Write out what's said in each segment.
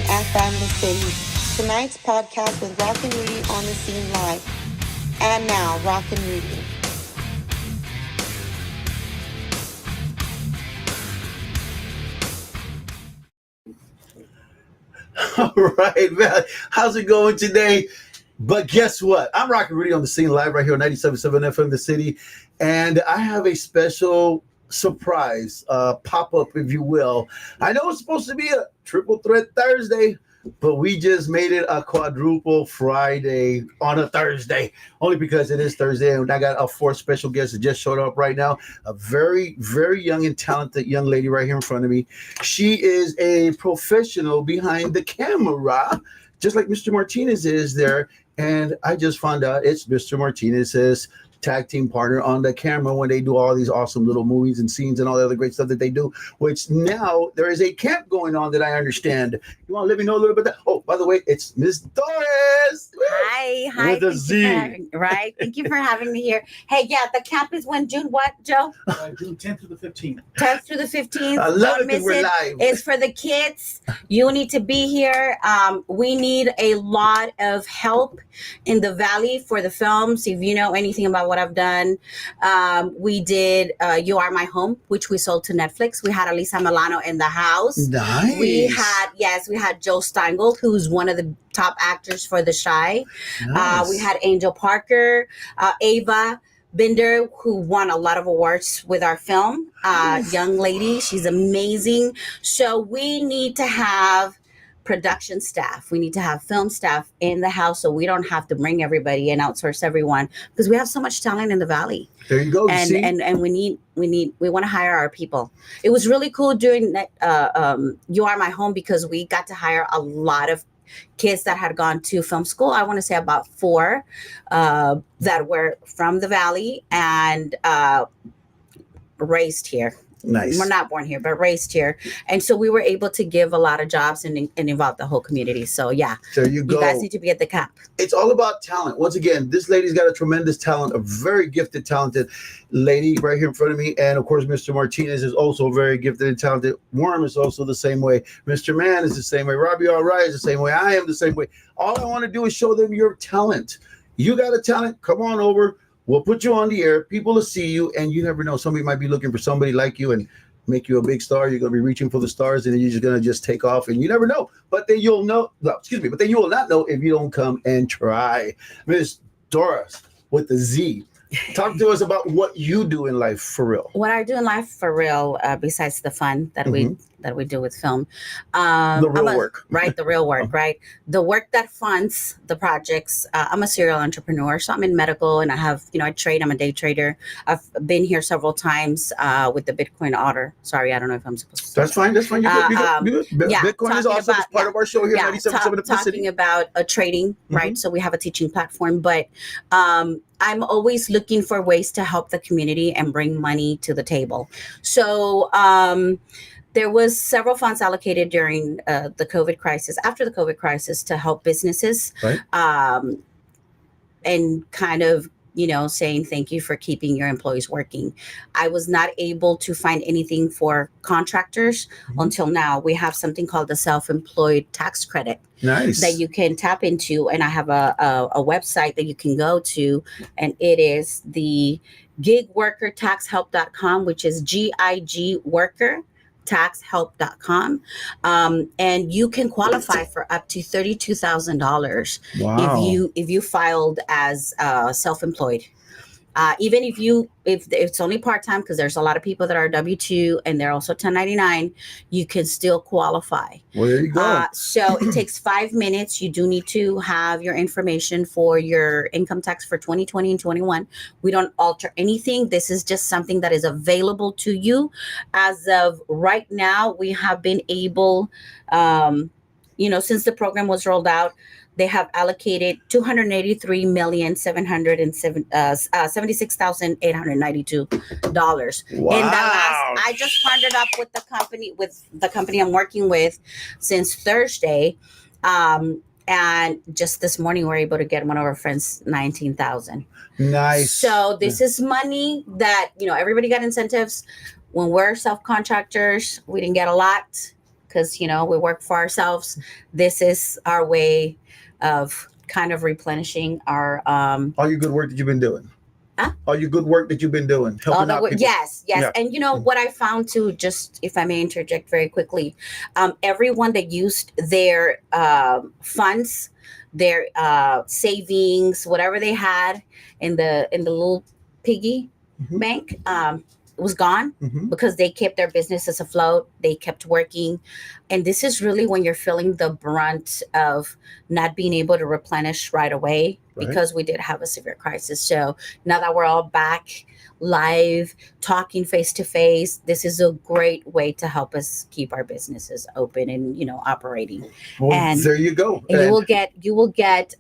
FM the city. Tonight's podcast with Rocknrudy on the scene live. And now, Rocknrudy. All right, man. How's it going today? But guess what? I'm Rocknrudy on the scene live right here on 97.7 FM the city. And I have a special surprise pop-up, if you will. I know it's supposed to be a triple threat Thursday, but we just made it a quadruple Friday on a Thursday, only because it is Thursday. And I got a fourth special guest that just showed up right now. A very, very young and talented young lady right here in front of me. She is a professional behind the camera, just like Mr. Martinez is there. And I just found out it's Mr. Martinez's tag team partner on the camera when they do all these awesome little movies and scenes and all the other great stuff that they do, which now there is a camp going on that I understand. You want to let me know a little bit? Oh, by the way, it's Miss Doris. Hi. With a Z. Right. Thank you for having me here. Hey, yeah, the camp is when June what, Joe? June 10th through the 15th. 10th through the 15th. I love it that we're live. It's for the kids. You need to be here. We need a lot of help in the Valley for the films. If you know anything about what I've done, we did You Are My Home, which we sold to Netflix. We had Alisa Milano in the house. Nice. We had Joe Steingold, who's one of the top actors for The Chi. Nice. We had Angel Parker, Ava Binder, who won a lot of awards with our film. Young lady, she's amazing. So we need to have production staff. We need to have film staff in the house so we don't have to bring everybody and outsource everyone, because we have so much talent in the Valley. There you go. And we want to hire our people. It was really cool doing You Are My Home, because we got to hire a lot of kids that had gone to film school. I want to say about 4 that were from the Valley and raised here. Nice. We're not born here, but raised here. And so we were able to give a lot of jobs and involve the whole community. So yeah, there you go. You guys need to be at the camp. It's all about talent. Once again, this lady's got a tremendous talent, a very gifted, talented lady right here in front of me. And of course, Mr. Martinez is also very gifted and talented. Worm is also the same way. Mr. Mann is the same way. Robbie All Right is the same way. I am the same way. All I want to do is show them your talent. You got a talent, come on over. We'll put you on the air. People will see you, and you never know. Somebody might be looking for somebody like you and make you a big star. You're going to be reaching for the stars, and then you're just going to just take off, and you never know. But then you'll know. No, excuse me. But then you will not know if you don't come and try. Miss Doris with the Z. Talk to us about what you do in life for real. What I do in life for real, besides the fun that we do with film, the real work, right? The real work, right? The work that funds the projects. I'm a serial entrepreneur, so I'm in medical, and I have, I trade. I'm a day trader. I've been here several times with the Bitcoin order. Sorry, I don't know if I'm supposed to. That's fine. That's fine. You good. Yeah, Bitcoin is also part of our show here. Yeah, 97.7 talking about trading, right? So we have a teaching platform, but I'm always looking for ways to help the community and bring money to the table. So there was several funds allocated during the COVID crisis, after the COVID crisis, to help businesses, right. And kind of, saying thank you for keeping your employees working. I was not able to find anything for contractors until now. We have something called the self-employed tax credit. Nice. That you can tap into. And I have a website that you can go to, and it is the gigworkertaxhelp.com, which is gigworkertaxhelp.com. And you can qualify for up to $32,000 if you filed as self-employed. Even if it's only part-time, because there's a lot of people that are W-2 and they're also 1099, you can still qualify. Well, there you go. So it takes 5 minutes. You do need to have your information for your income tax for 2020 and 21. We don't alter anything. This is just something that is available to you. As of right now, we have been able, since the program was rolled out, they have allocated $283,776,892. Wow. And I just partnered up with the company I'm working with since Thursday. And just this morning, we're able to get one of our friends $19,000. Nice. So this is money that, everybody got incentives. When we're self-contractors, we didn't get a lot, because, you know, we work for ourselves. This is our way of kind of replenishing our all your good work that you've been doing. Huh? All your good work that you've been doing, helping out people. Yes. Yeah. And you know what I found too, just if I may interject very quickly, everyone that used their funds, their savings, whatever they had in the little piggy bank, was gone because they kept their businesses afloat. They kept working. And this is really when you're feeling the brunt of not being able to replenish right away, because we did have a severe crisis. So now that we're all back live, talking face to face, this is a great way to help us keep our businesses open and, you know, operating. Well, and there you go. And you will get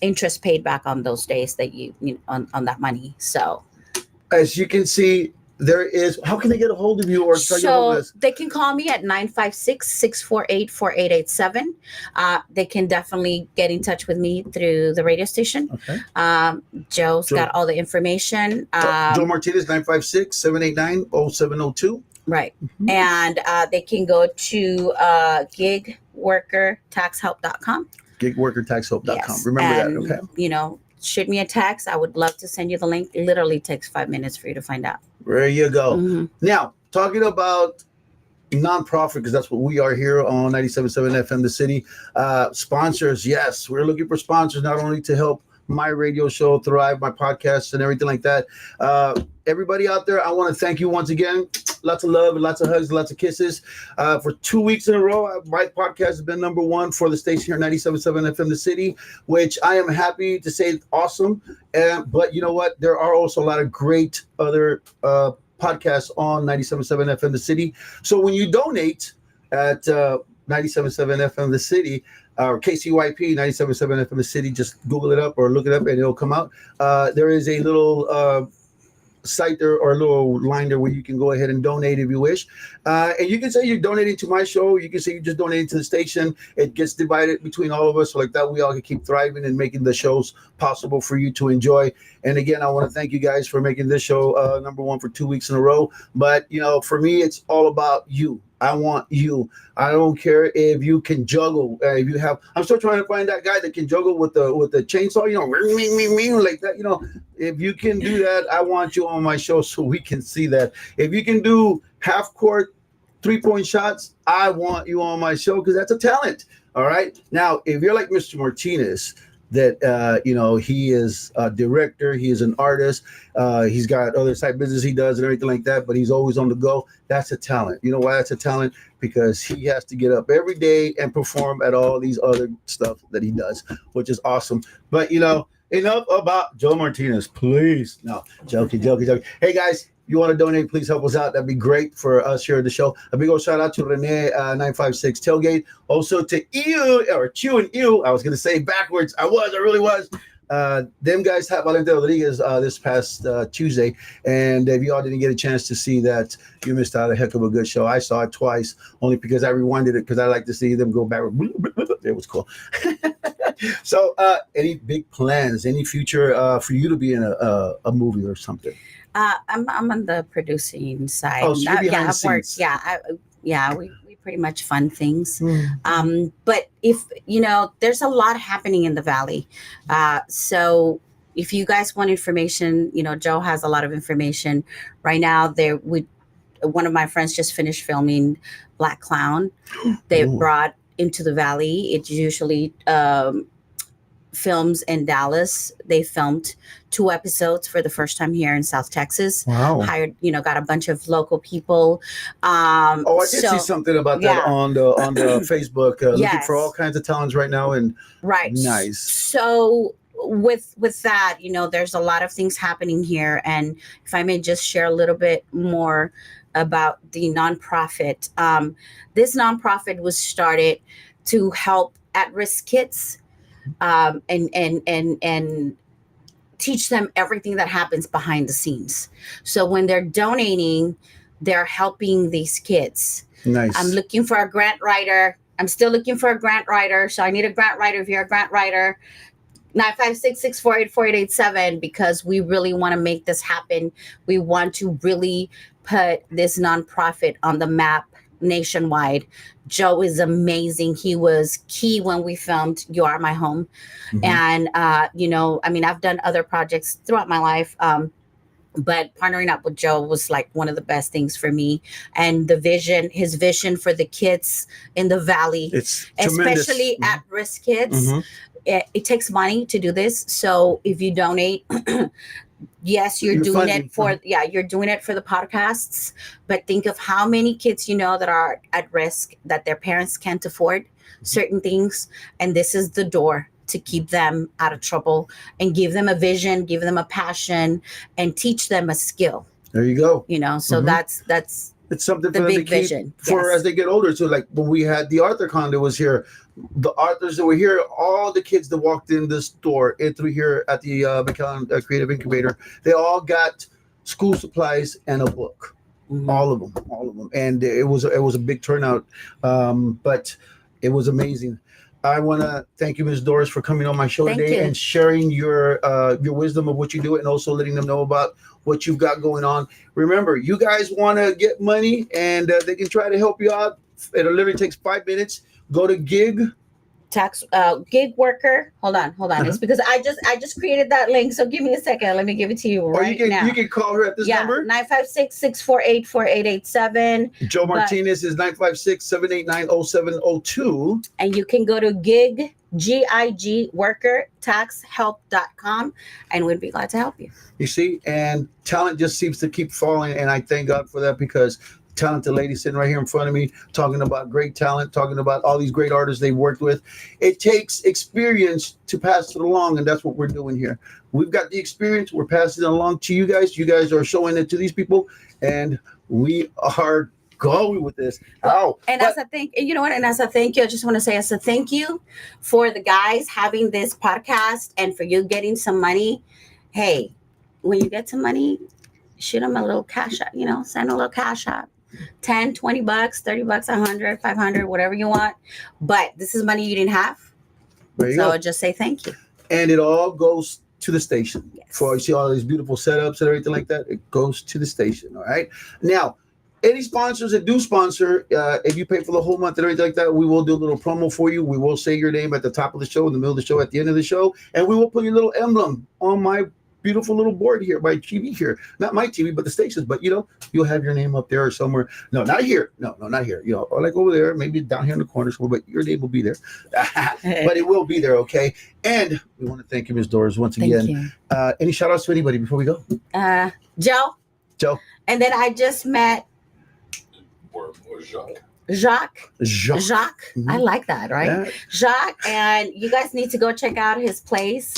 interest paid back on those days that you know, on that money. So as you can see, there is, how can they get a hold of you or try to get a hold of us? They can call me at 956-648-4887. They can definitely get in touch with me through the radio station. Okay. Joe's got all the information. Joe Martinez, 956-789-0702. Right. And they can go to gigworkertaxhelp.com. Gigworkertaxhelp.com. Yes. Remember and, that, okay? You know, shoot me a text. I would love to send you the link. It literally takes 5 minutes for you to find out. There you go. Now, talking about nonprofit, because that's what we are here on 97.7 FM The City. Sponsors, yes, we're looking for sponsors not only to help my radio show thrive, my podcast, and everything like that. Everybody out there, I want to thank you once again. Lots of love and lots of hugs, lots of kisses. For 2 weeks in a row, my podcast has been number one for the station here, 97.7 FM The City, which I am happy to say is awesome. But you know what? There are also a lot of great other podcasts on 97.7 FM The City. So when you donate at 97.7 FM The City, or KCYP 97.7 FM The City, just Google it up or look it up and it'll come out. There is a little site there or a little line there where you can go ahead and donate if you wish. And you can say you're donating to my show. You can say you're just donating to the station. It gets divided between all of us. So like that, we all can keep thriving and making the shows possible for you to enjoy. And again, I want to thank you guys for making this show number one for 2 weeks in a row. But, you know, for me, it's all about you. I want you. I don't care if you can juggle. If you have, I'm still trying to find that guy that can juggle with the chainsaw. You know, like that. You know, if you can do that, I want you on my show so we can see that. If you can do half court 3-point shots, I want you on my show because that's a talent. All right. Now, if you're like Mr. Martinez, that you know, he is a director, he is an artist, he's got other side business he does and everything like that, but he's always on the go. That's a talent. You know why that's a talent? Because he has to get up every day and perform at all these other stuff that he does, which is awesome. But you know, enough about Joe Martinez, please. No, joking. Hey guys, you want to donate, please help us out. That'd be great for us here at the show. A big old shout out to Rene 956 Tailgate. Also to Ew, or Chew and Ew. I was going to say backwards. I really was. Them guys had Valente Rodriguez this past Tuesday. And if y'all didn't get a chance to see that, you missed out a heck of a good show. I saw it twice, only because I rewinded it because I like to see them go back. It was cool. So any big plans, any future for you to be in a movie or something? I'm on the producing side. Oh, so you're behind the scenes. We pretty much fund things. But if you know, there's a lot happening in the Valley. So if you guys want information, you know, Joe has a lot of information right now. One of my friends just finished filming Black Clown. They brought into the Valley. It's usually films in Dallas. They filmed 2 episodes for the first time here in South Texas. Wow. Hired, you know, got a bunch of local people. I did see something about that on the Facebook. Looking for all kinds of talents right now. And right. Nice. So with that, you know, there's a lot of things happening here. And if I may just share a little bit more about the nonprofit. This nonprofit was started to help at-risk kids and teach them everything that happens behind the scenes. So when they're donating, they're helping these kids. Nice. I'm looking for a grant writer. I'm still looking for a grant writer. So I need a grant writer. If you're a grant writer, 956-648-4887, because we really want to make this happen. We want to really put this nonprofit on the map nationwide. Joe is amazing. He was key when we filmed You Are My Home. Mhm. And, I've done other projects throughout my life. But partnering up with Joe was like one of the best things for me. And his vision for the kids in the valley, It's tremendous. especially at-risk kids. Mhm. It takes money to do this. So if you donate, yes, you're doing funding. it for you're doing it for the podcasts, but think of how many kids that are at risk, that their parents can't afford certain things, and this is the door to keep them out of trouble and give them a vision, give them a passion, and teach them a skill. There you go. So Mhm. that's It's something the for them to big keep vision. for Yes. as they get older. So like when we had the ArthurCon that was here, the authors that were here, all the kids that walked in the store through here at the McAllen Creative Incubator, they all got school supplies and a book. Mhm. All of them, and it was a big turnout, but it was amazing. I want to thank you, Ms. Doris, for coming on my show Thank today you. and sharing your wisdom of what you do, and also letting them know about what you've got going on. Remember, you guys want to get money, and they can try to help you out. It literally takes 5 minutes. Go to Gig. Gig worker. Hold on. Uh-huh. It's because I just created that link. So give me a second. Let me give it to you Or right now. you can call her at this number. 956-648-4887. Joe Martinez is 956-789-0702. And you can go to GIG worker taxhelp.com, and we'd be glad to help you. You see, and talent just seems to keep falling, and I thank God for that, because talented lady sitting right here in front of me talking about great talent, talking about all these great artists they've worked with. It takes experience to pass it along, and that's what we're doing here. We've got the experience, we're passing it along to you guys. You guys are showing it to these people, and we are going with this. As a thank you, I just want to say as a thank you for the guys having this podcast and for you getting some money. Hey, when you get some money, shoot them a little cash out, send a little cash out. 10, 20 bucks, 30 bucks, 100, 500, whatever you want. But this is money you didn't have. There you So go. just say thank you. And it all goes to the station. Yes. For you see all these beautiful setups and everything like that, it goes to the station. All right. Now, any sponsors that do sponsor, if you pay for the whole month and everything like that, we will do a little promo for you. We will say your name at the top of the show, in the middle of the show, at the end of the show, and we will put your little emblem on my beautiful little board here, my TV here. Not my TV, but the stations. But you'll have your name up there or somewhere. No, not here. No, not here. Or like over there, maybe down here in the corner somewhere, but your name will be there. But it will be there, okay? And we want to thank you, Ms. Doris, once again. Thank Any shout outs to anybody before we go? you. Joe. And then I just met Or Jacques. Mhm. I like that, right? Yeah. Jacques, and you guys need to go check out his place.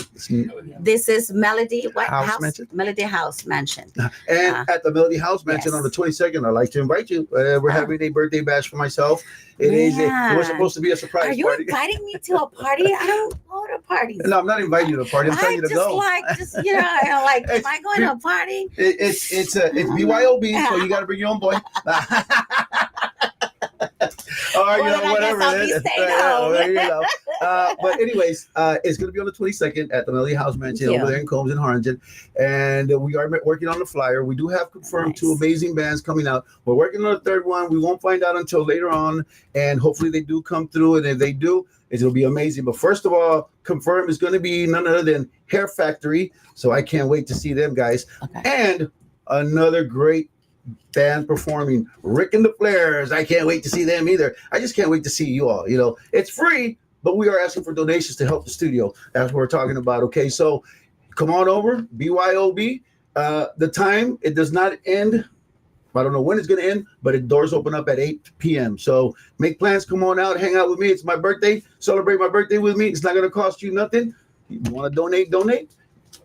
This is Melody House Mansion? Melody House Mansion. And at the Melody House Mansion Yes. on the 22nd, I'd like to invite you. We're having a birthday bash for myself. It was supposed to be a surprise Are you party. inviting me to a party? I don't go to parties. No, I'm not inviting you to a party. I'm telling you to go. am I going to a party? It's BYOB, so you got to bring your own boy. Or Well, then I whatever guess I'll it be is. staying Yeah, home. there you go. But anyways, it's going to be on the 22nd at the Melody House Mansion Thank over you. there in Combs and Harlingen, and we are working on the flyer. We do have confirmed Nice. 2 amazing bands coming out. We're working on a third one. We won't find out until later on, and hopefully they do come through. And if they do, it'll be amazing. But first of all, confirmed is going to be none other than Hair Factory. So I can't wait to see them guys. Okay. And another great band performing, Rick and the Flares. I can't wait to see them either. I just can't wait to see you all. It's free, but we are asking for donations to help the studio. That's what we're talking about. Okay, so come on over, BYOB. The time, it does not end. I don't know when it's going to end, but the doors open up at 8 p.m. So make plans, come on out, hang out with me. It's my birthday. Celebrate my birthday with me. It's not going to cost you nothing. You want to donate.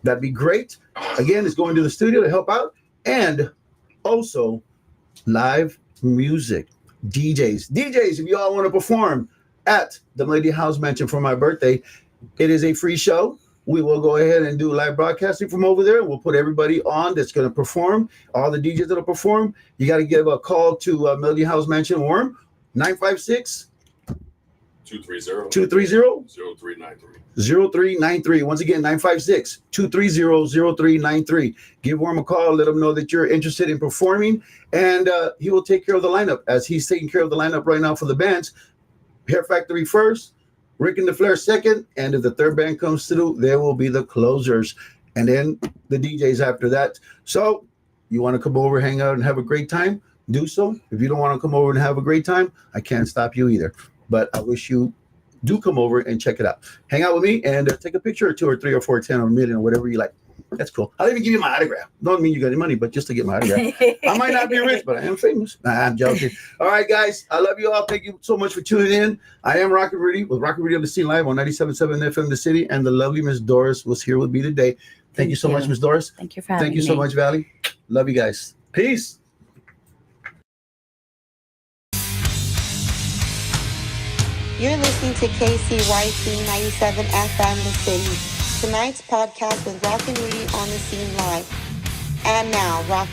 That'd be great. Again, it's going to the studio to help out. And also live music. DJs, if you all want to perform at the Melody House Mansion for my birthday, it is a free show. We will go ahead and do live broadcasting from over there. We'll put everybody on that's going to perform. All the DJs that'll perform. You got to give a call to Melody House Mansion Worm, 956 230 230 0393. 0393. Once again, 956 230 0393. Give Worm a call. Let him know that you're interested in performing, and he will take care of the lineup as he's taking care of the lineup right now for the bands. Hair Factory first, Rick and the Flair second, and if the third band comes through, there will be the closers, and then the DJs after that. So, you want to come over, hang out, and have a great time? Do so. If you don't want to come over and have a great time, I can't stop you either. But I wish you do come over and check it out. Hang out with me and take a picture or 2 or 3 or 4, 10 or a million or whatever you like. That's cool. I'll even give you my autograph. Don't mean you got any money, but just to get my autograph. I might not be rich, but I am famous. Nah, I'm joking. All right, guys. I love you all. Thank you so much for tuning in. I am Rocknrudy with Rocknrudy on the Scene Live on 97.7 FM The City, and the lovely Miss Doris was here with me today. Thank you so much, Miss Doris. Thank you for having me. Thank you so much, Valley. Love you guys. Peace. You're listening to KCYC 97 FM The City. Tonight's podcast with Rocknrudy on the Scene Live. And now, Rock.